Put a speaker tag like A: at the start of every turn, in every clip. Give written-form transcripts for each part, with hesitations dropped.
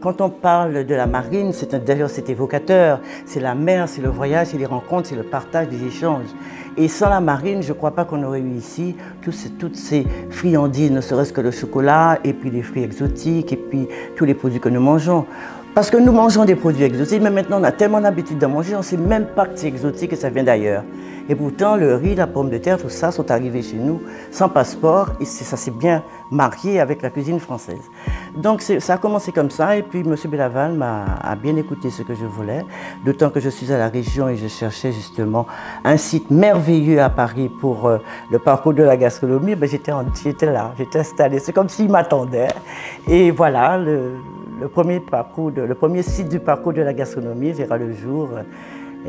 A: Quand on parle de la marine, d'ailleurs c'est évocateur. C'est la mer, c'est le voyage, c'est les rencontres, c'est le partage des échanges. Et sans la marine, je ne crois pas qu'on aurait eu ici toutes ces friandises, ne serait-ce que le chocolat, et puis les fruits exotiques, et puis tous les produits que nous mangeons. Parce que nous mangeons des produits exotiques, mais maintenant on a tellement l'habitude d'en manger, on ne sait même pas que c'est exotique et que ça vient d'ailleurs. Et pourtant, le riz, la pomme de terre, tout ça sont arrivés chez nous sans passeport et ça s'est bien marié avec la cuisine française. Donc ça a commencé comme ça et puis M. Bellaval a bien écouté ce que je voulais, d'autant que je suis à la région et je cherchais justement un site merveilleux à Paris pour le parcours de la gastronomie. Ben, j'étais là, j'étais installée, c'est comme s'il m'attendait. Et voilà, le premier site du parcours de la gastronomie verra le jour.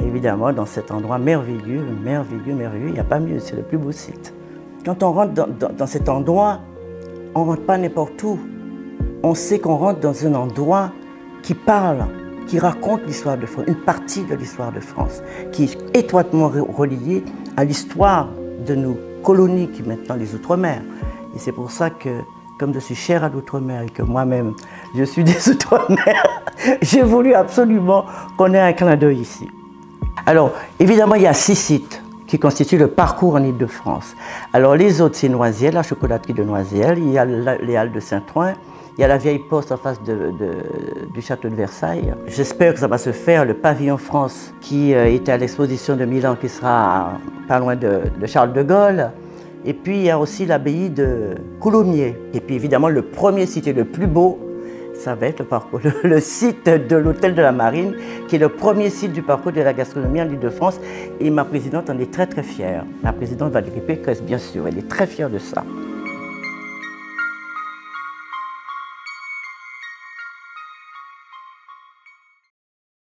A: Évidemment, dans cet endroit merveilleux, merveilleux, merveilleux, il n'y a pas mieux, c'est le plus beau site. Quand on rentre dans cet endroit, on ne rentre pas n'importe où. On sait qu'on rentre dans un endroit qui parle, qui raconte l'histoire de France, une partie de l'histoire de France, qui est étroitement reliée à l'histoire de nos colonies, qui maintenant les Outre-mer. Et c'est pour ça que, comme je suis chère à l'Outre-mer et que moi-même, je suis des Outre-mer, j'ai voulu absolument qu'on ait un clin d'œil ici. Alors, évidemment, il y a 6 sites qui constituent le parcours en Île-de-France. Alors, les autres, c'est Noisiel, la chocolaterie de Noisiel, il y a les Halles de Saint-Ouen, il y a la vieille poste en face du château de Versailles. J'espère que ça va se faire, le pavillon France, qui était à l'exposition de Milan, qui sera pas loin de Charles de Gaulle. Et puis, il y a aussi l'abbaye de Coulommiers. Et puis, évidemment, le premier site et le plus beau, ça va être le site de l'Hôtel de la Marine, qui est le premier site du parcours de la gastronomie en Île-de-France. Et ma présidente en est très très fière. La présidente Valérie Pécresse, bien sûr, elle est très fière de ça.